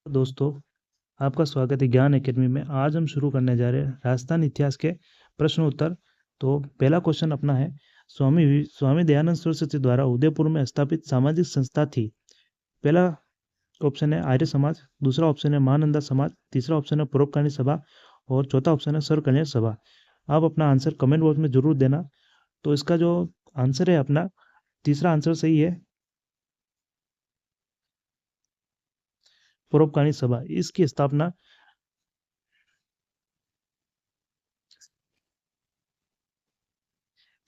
दोस्तों, आपका स्वागत है ज्ञान एकेडमी में। आज हम शुरू करने जा रहे हैं राजस्थान इतिहास के प्रश्न उत्तर। तो पहला क्वेश्चन अपना है, स्वामी दयानंद सरस्वती द्वारा उदयपुर में स्थापित सामाजिक संस्था थी। पहला ऑप्शन है आर्य समाज, दूसरा ऑप्शन है महानंदा समाज, तीसरा ऑप्शन है परोपकारी सभा और चौथा ऑप्शन है सर्व कल्याण सभा। आप अपना आंसर कमेंट बॉक्स में जरूर देना। तो इसका जो आंसर है अपना, तीसरा आंसर सही है, परोपकारी सभा। इसकी स्थापना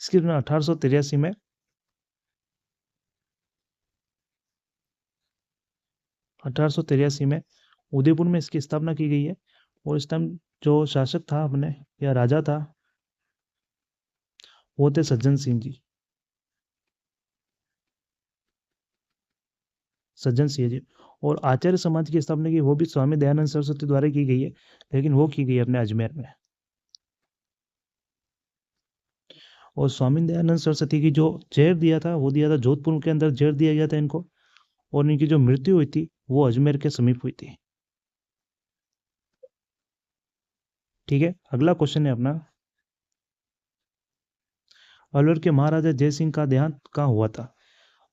इसकी 1883 में 1883 में उदयपुर में इसकी स्थापना की गई है। और इस टाइम जो शासक था अपने या राजा था, वो थे सज्जन सिंह जी। सज्जन सिंह जी। और आचार्य समाज की स्थापना की वो भी स्वामी दयानंद सरस्वती द्वारा की गई है, लेकिन वो की गई है अपने अजमेर में। और स्वामी दयानंद सरस्वती की जो जेल दिया था, वो दिया था जोधपुर के अंदर, जेल दिया गया था इनको। और इनकी जो मृत्यु हुई थी वो अजमेर के समीप हुई थी। ठीक है, अगला क्वेश्चन है अपना, अलवर के महाराजा जय सिंह का देहांत कहाँ हुआ था।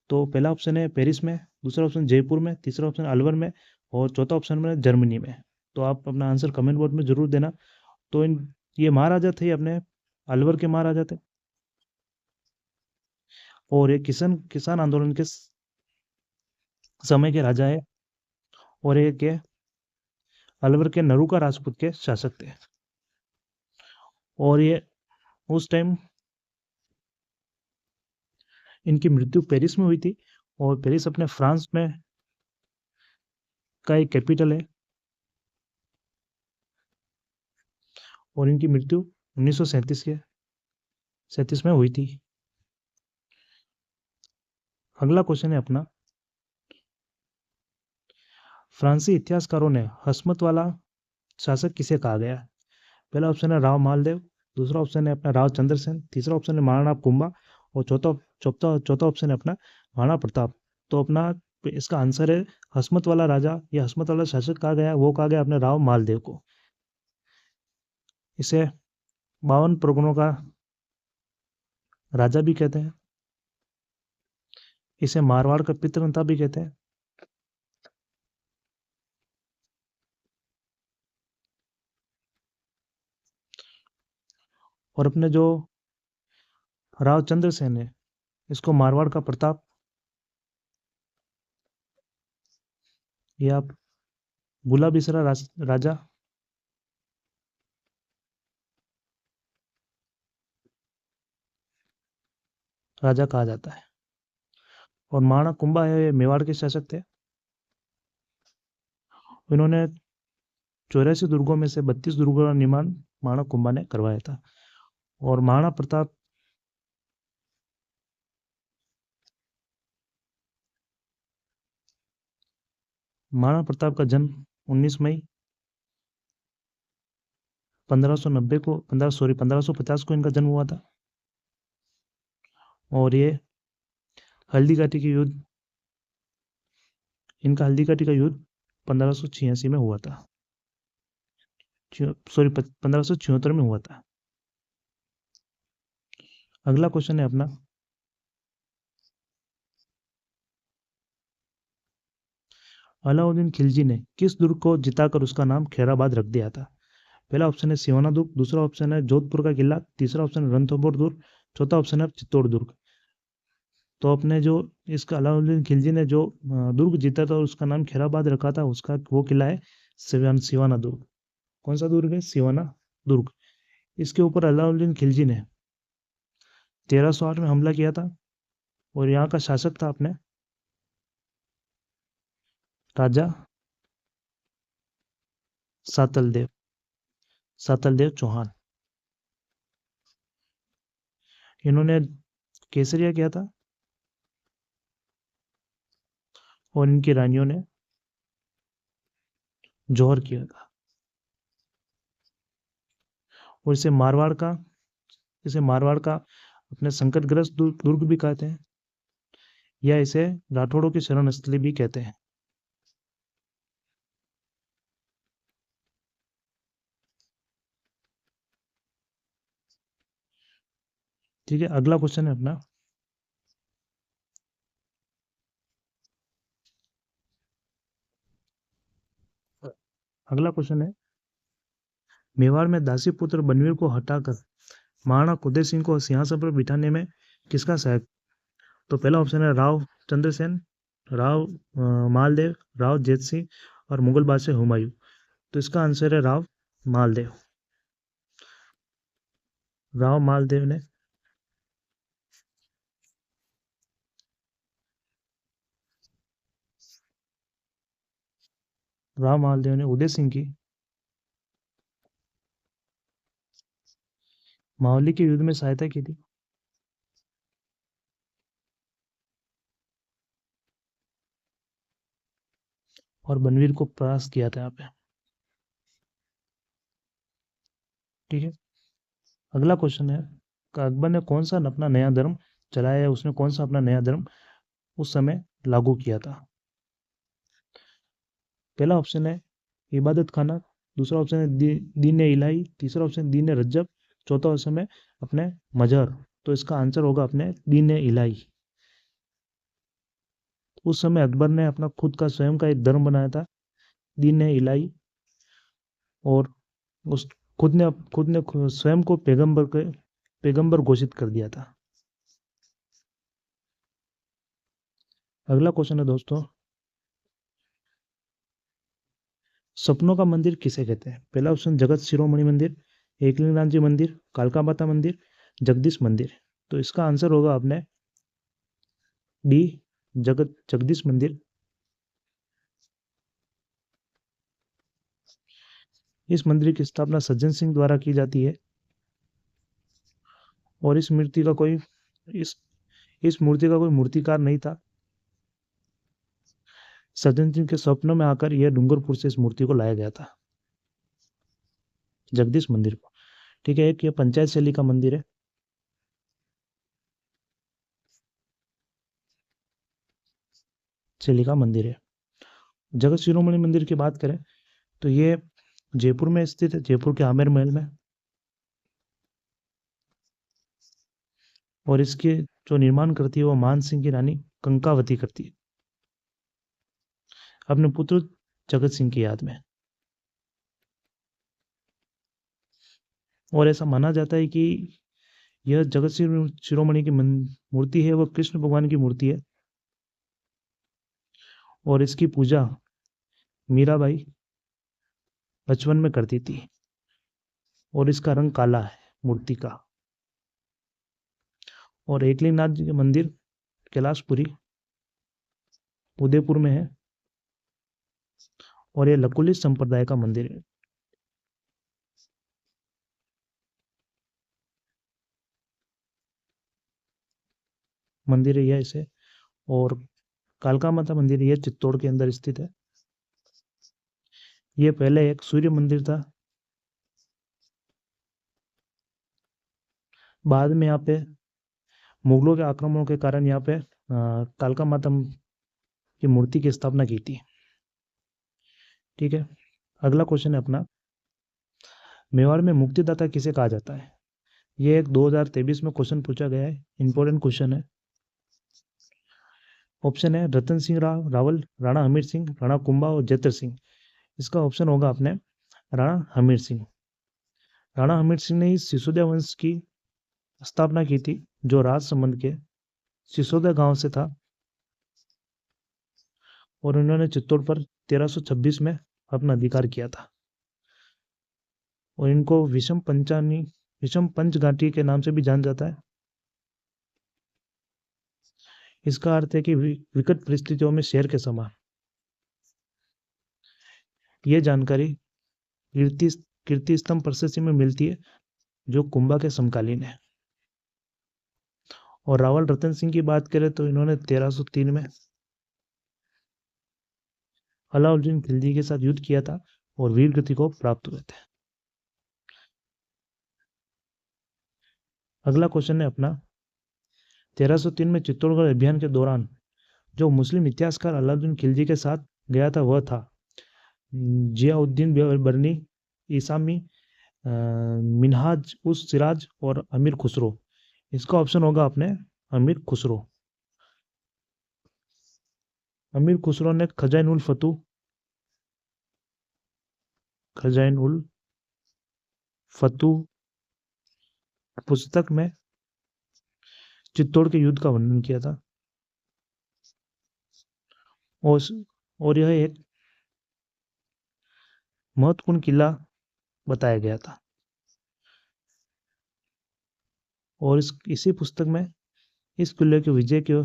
तो पहला ऑप्शन है पेरिस में, दूसरा ऑप्शन जयपुर में, तीसरा ऑप्शन अलवर में और चौथा ऑप्शन में जर्मनी में। तो आप अपना आंसर कमेंट बॉक्स में जरूर देना। तो ये महाराजा थे अपने अलवर के महाराजा थे। और ये किसान किसान आंदोलन के समय के राजा है। और ये के अलवर के नरूका राजपूत के शासक थे। और ये उस टाइम इनकी मृत्यु पेरिस में हुई थी। और पेरिस अपने फ्रांस में का एक कैपिटल है। और इनकी मृत्यु 1937 में हुई थी। अगला क्वेश्चन है अपना, फ्रांसी इतिहासकारों ने हसमत वाला शासक किसे कहा गया। पहला ऑप्शन है राव मालदेव, दूसरा ऑप्शन है अपना राव चंद्रसेन, तीसरा ऑप्शन है महाराणा कुंभा और चौथा चौथा चौथा ऑप्शन है अपना महाराणा प्रताप। तो अपना इसका आंसर है हसमत वाला राजा या हसमत वाला शासक कहा गया, वो कहा गया अपने राव मालदेव को। इसे 52 परगनों का राजा भी कहते हैं। इसे मारवाड़ का पितृनेता भी कहते हैं। और अपने जो राव चंद्रसेन है, इसको मारवाड़ का प्रताप या बुला बिसरा राजा राजा कहा जाता है। और महाराणा कुंभा है, ये मेवाड़ के शासक थे। इन्होंने 84 दुर्गों में से 32 दुर्गों का निर्माण महाराणा कुंभा ने करवाया था। और महाराणा प्रताप का जन्म 19 मई 1590 को 1550 को इनका जन्म हुआ था। और ये हल्दी घाटी के युद्ध इनका हल्दी घाटी का युद्ध 1586 में हुआ था। 1576 में हुआ था। अगला क्वेश्चन है अपना, अलाउद्दीन खिलजी ने किस दुर्ग को जिताकर उसका नाम खैराबाद रख दिया था। पहला ऑप्शन है सिवाना दुर्ग, दूसरा ऑप्शन है जोधपुर का किला, तीसरा ऑप्शन है रणथंभौर दुर्ग, चौथा ऑप्शन है चित्तौड़ दुर्ग। तो अपने जो इसका अलाउद्दीन खिलजी ने जो दुर्ग जीता था और उसका नाम खैराबाद रखा था, उसका वो किला है सिवाना दुर्ग। कौन सा दुर्ग है? सिवाना दुर्ग। इसके ऊपर अलाउद्दीन खिलजी ने 1308 में हमला किया था। और यहाँ का शासक था अपने राजा सातलदेव चौहान। इन्होंने केसरिया किया था और इनकी रानियों ने जौहर किया था। और इसे मारवाड़ का अपने संकटग्रस्त दुर्ग भी कहते हैं, या इसे राठौड़ों की शरण स्थली भी कहते हैं। ठीक है, अगला क्वेश्चन है अपना, अगला क्वेश्चन है, मेवाड़ में दासी पुत्र बनवीर को हटाकर महाराणा कुंदन सिंह को सिंहासन पर बिठाने में किसका सहयोग? तो पहला ऑप्शन है राव चंद्रसेन, राव मालदेव, राव जेत सिंह और मुगल बादशाह हुमायूं। तो इसका आंसर है राव मालदेव। राव मालदेव ने राव मालदेव ने उदय सिंह की मावली के युद्ध में सहायता की थी। और बनवीर को परास्त किया था यहाँ पे। ठीक है, अगला क्वेश्चन है, अकबर ने कौन सा अपना नया धर्म चलाया है, उसने कौन सा अपना नया धर्म उस समय लागू किया था? पहला ऑप्शन है इबादत खाना, दूसरा ऑप्शन है दीन इलाही, तीसरा ऑप्शन दीन रज्जब, चौथा ऑप्शन है अपने मजहर। तो इसका आंसर होगा अपने दीन इलाही। उस समय अकबर ने अपना खुद का स्वयं का एक धर्म बनाया था, दीन इलाही, और उस खुद ने स्वयं को पैगंबर घोषित कर दिया था। अगला क्वेश्चन है दोस्तों, सपनों का मंदिर किसे कहते हैं? पहला ऑप्शन जगत शिरोमणि मंदिर, एकलिंगनाथ जी मंदिर, कालका माता मंदिर, जगदीश मंदिर। तो इसका आंसर होगा अपने डी, जगदीश मंदिर। इस मंदिर की स्थापना सज्जन सिंह द्वारा की जाती है और इस इस मूर्ति का कोई मूर्तिकार नहीं था। सज्जन सिंह के स्वप्नों में आकर यह डूंगरपुर से इस मूर्ति को लाया गया था, जगदीश मंदिर को। ठीक है, एक ये पंचायत शैली का मंदिर है। शैली का मंदिर है। जगत शिरोमणि मंदिर की बात करें तो ये जयपुर में स्थित है, जयपुर के आमेर महल में। और इसके जो निर्माण करती है वो मान सिंह की रानी कंकावती करती है, अपने पुत्र जगत सिंह की याद में। और ऐसा माना जाता है कि यह जगत शिरोमणि की मूर्ति है, वह कृष्ण भगवान की मूर्ति है। और इसकी पूजा मीराबाई बचपन में करती थी। और इसका रंग काला है मूर्ति का। और एकलिंगनाथ जी का मंदिर कैलाशपुरी उदयपुर में है और यह लकुलिश संप्रदाय का मंदिर है। मंदिर है यह इसे। और कालका माता मंदिर यह चित्तौड़ के अंदर स्थित है। यह पहले एक सूर्य मंदिर था, बाद में यहाँ पे मुगलों के आक्रमणों के कारण यहाँ पे कालका माता की मूर्ति की स्थापना की थी। ठीक है, अगला क्वेश्चन है अपना, मेवाड़ में मुक्तिदाता किसे कहा जाता है? ये एक 2023 में क्वेश्चन पूछा गया है, इंपॉर्टेंट क्वेश्चन है। ऑप्शन है रतन सिंह रावल, राणा हमीर सिंह, राणा कुंभा और जैतर सिंह। इसका ऑप्शन होगा अपने राणा हमीर सिंह। राणा हमीर सिंह ने सिसोदिया वंश की स्थापना की थी, जो राजसमंद के सिसोदिया गांव से था। और उन्होंने चित्तौड़ पर 1326 में अपना अधिकार किया था। और इनको विषम पंचघाटी के नाम से भी जाना जाता है। इसका अर्थ है कि विकट परिस्थितियों में शेर के समान। यह जानकारी कीर्ति स्तंभ प्रशस्ति में मिलती है, जो कुंभा के समकालीन है। और रावल रतन सिंह की बात करें तो इन्होंने 1303 में अलाउद्दीन खिलजी के साथ युद्ध किया था और वीर गति को प्राप्त हुए थे। अगला क्वेश्चन है अपना, 1303 में चित्तौड़गढ़ अभियान के दौरान जो मुस्लिम इतिहासकार अलाउद्दीन खिलजी के साथ गया था वह था जियाउद्दीन बरनी, ईसामी, मिनहाज उस सिराज और अमीर खुसरो। इसका ऑप्शन होगा अपने अमीर खुसरो। अमीर खुसरो ने खजाइन उल फतू पुस्तक में चित्तौड़ के युद्ध का वर्णन किया था। और और यह एक महत्वपूर्ण किला बताया गया था। और इसी पुस्तक में इस किले के विजय के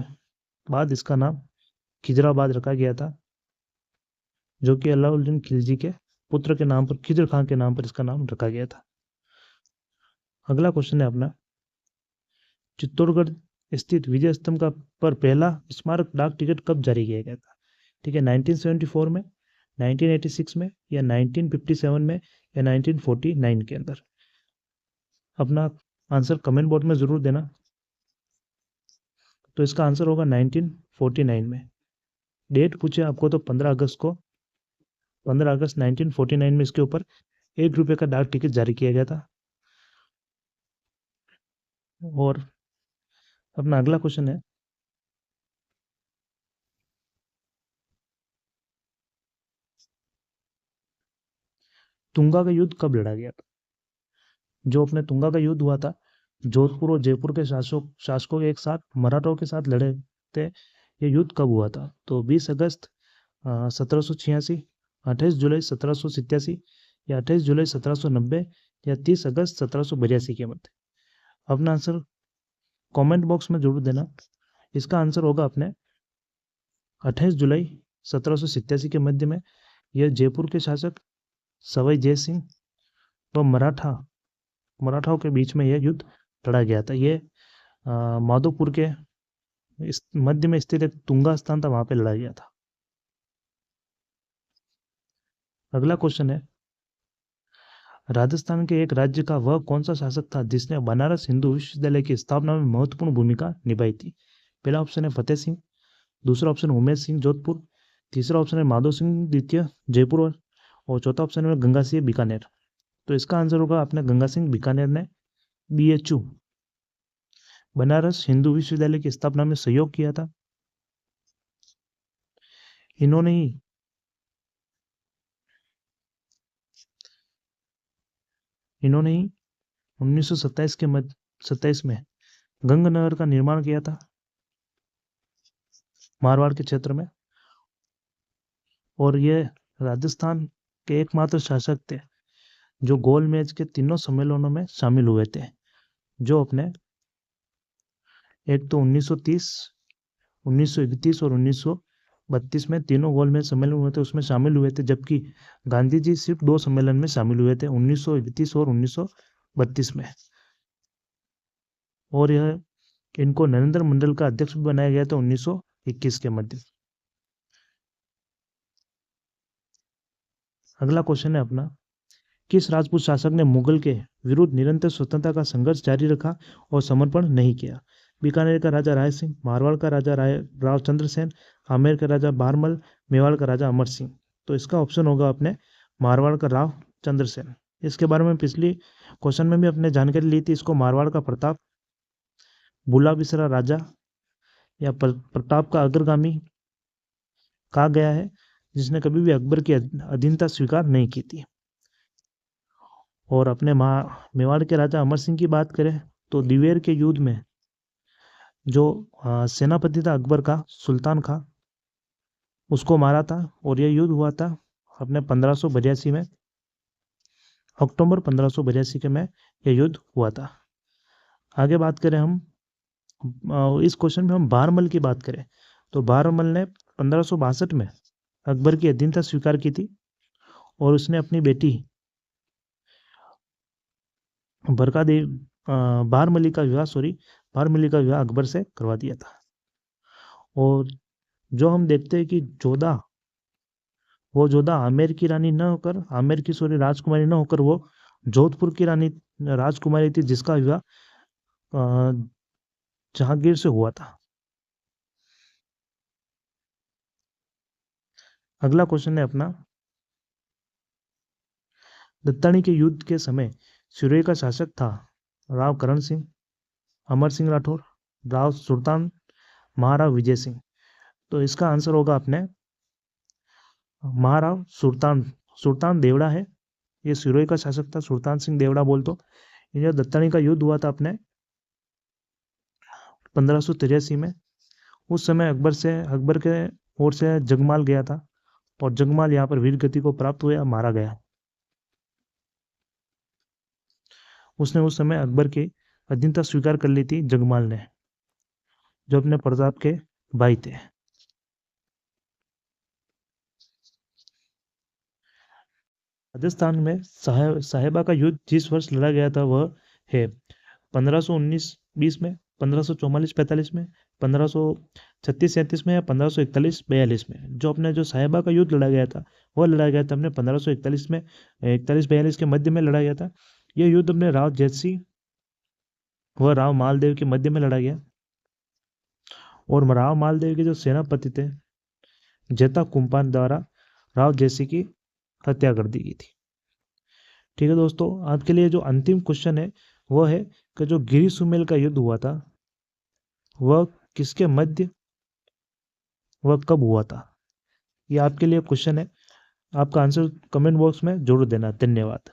बाद इसका नाम खिजराबाद रखा गया था, जो कि अलाउद्दीन खिलजी के पुत्र के नाम पर, खिजर खान के नाम पर इसका नाम रखा गया था। अगला क्वेश्चन है अपना, चित्तौड़गढ़ स्थित विजय स्तंभ का पर पहला स्मारक डाक टिकट कब जारी किया गया था? ठीक है, 1974 में, 1986 में, या 1957 में, या 1949 के अंदर। अपना आंसर कमेंट बॉक्स में जरूर देना। तो इसका आंसर होगा 1949 में। डेट पूछे आपको तो 15 अगस्त 1949 में इसके ऊपर ₹1 का डाक टिकट जारी किया गया था। और अपना अगला क्वेश्चन है, तुंगा का युद्ध कब लड़ा गया था? जो अपने तुंगा का युद्ध हुआ था, जोधपुर और जयपुर के शासकों के एक साथ मराठों के साथ लड़े थे। ये युद्ध कब हुआ था? तो 20 अगस्त 1786, 28 जुलाई 1787, या 28 जुलाई 1790, या 30 अगस्त 1782 के मध्य। अपना आंसर कमेंट बॉक्स में जरूर देना। इसका आंसर होगा अपने 28 जुलाई 1787 के मध्य में। यह जयपुर के शासक सवाई जय सिंह व मराठाओं के बीच में यह युद्ध लड़ा गया था। ये माधोपुर के इस मध्य में स्थित एक तुंगा स्थान था, वहां पे लड़ा गया था। अगला क्वेश्चन है, राजस्थान के एक राज्य का वह कौन सा शासक था जिसने बनारस हिंदू विश्वविद्यालय की स्थापना में महत्वपूर्ण भूमिका निभाई थी? पहला ऑप्शन है फतेह सिंह, दूसरा ऑप्शन है उमेश सिंह जोधपुर, तीसरा ऑप्शन है माधो सिंह द्वितीय जयपुर, और चौथा ऑप्शन है गंगा सिंह बीकानेर। तो इसका आंसर होगा अपने गंगा सिंह बीकानेर ने BHU बनारस हिंदू विश्वविद्यालय की स्थापना में सहयोग किया था। इन्होंने ही 1927 में गंगनगर का निर्माण किया था मारवाड़ के क्षेत्र में। और ये राजस्थान के एकमात्र शासक थे जो गोल मेज के तीनों सम्मेलनों में शामिल हुए थे, जो अपने एक तो 1930, 1931 और 1932 में तीनों गोल मेज सम्मेलन हुए थे, उसमें शामिल हुए थे। जबकि गांधी जी सिर्फ 2 सम्मेलन में शामिल हुए थे, 1931 और 1932 में। और यह इनको नरेंद्र मंडल का अध्यक्ष भी बनाया गया था 1921 के मध्य। अगला क्वेश्चन है अपना, किस राजपूत शासक ने मुगल के विरुद्ध निरंतर स्वतंत्रता का संघर्ष जारी रखा और समर्पण नहीं किया? बीकानेर का राजा राय सिंह, मारवाड़ का राजा राव चंद्रसेन, आमेर का राजा बारमल, मेवाड़ का राजा अमर सिंह। तो इसका ऑप्शन होगा अपने मारवाड़ का राव चंद्रसेन। इसके बारे में पिछली क्वेश्चन में भी अपने जानकारी ली थी। इसको मारवाड़ का प्रताप, बुला बिसरा राजा या प्रताप का अग्रगामी कहा गया है, जिसने कभी भी अकबर की अधीनता स्वीकार नहीं की थी। और अपने मेवाड़ के राजा अमर सिंह की बात करें तो दिवेर के युद्ध में जो सेनापति था अकबर का, सुल्तान खां, उसको मारा था। और यह युद्ध हुआ था अपने 1582 में, अक्टूबर 1582 के में यह युद्ध हुआ था। आगे बात करें हम, इस क्वेश्चन में हम बारमल की बात करें तो बारमल ने 1562 में अकबर की अधीनता स्वीकार की थी, और उसने अपनी बेटी बारमली का विवाह अकबर से करवा दिया था। और जो हम देखते हैं कि जोधा आमेर की रानी न होकर, राजकुमारी न होकर, वो जोधपुर की रानी राजकुमारी थी, जिसका विवाह जहांगीर से हुआ था। अगला क्वेश्चन है अपना, दत्तानी के युद्ध के समय सिरोही का शासक था राव करण सिंह, अमर सिंह राठौर, राव सुल्तान, महाराव विजय सिंह। तो इसका आंसर होगा अपने महाराव सुल्तान। सुल्तान देवड़ा है, ये सिरोही का शासक था, सुल्तान सिंह देवड़ा बोल तो। ये दत्तानी का युद्ध हुआ था अपने 1583 में। उस समय अकबर के ओर से जगमाल गया था और जगमाल यहाँ पर वीर गति को प्राप्त हुआ, मारा गया। उसने उस समय अकबर की अधीनता स्वीकार कर ली थी जगमाल ने, जो अपने प्रताप के भाई थे। राजस्थान में साहेबा का युद्ध जिस वर्ष लड़ा गया था वह है 1519-20 में, 1544-45 में, 1536-37 में या 1541-42 में। जो साहेबा का युद्ध लड़ा गया था वह लड़ा गया था अपने 1541 में, 41-42 के मध्य में लड़ा गया था। यह युद्ध अपने राव जयसिंह व राव मालदेव के मध्य में लड़ा गया, और राव मालदेव के जो सेनापति थे जेता कुंपान द्वारा राव जयसिंह की हत्या कर दी गई थी। ठीक है दोस्तों, आज के लिए जो अंतिम क्वेश्चन है वह है कि जो गिरी सुमेल का युद्ध हुआ था वह किसके मध्य, वह कब हुआ था? ये आपके लिए क्वेश्चन है, आपका आंसर कमेंट बॉक्स में जरूर देना। धन्यवाद।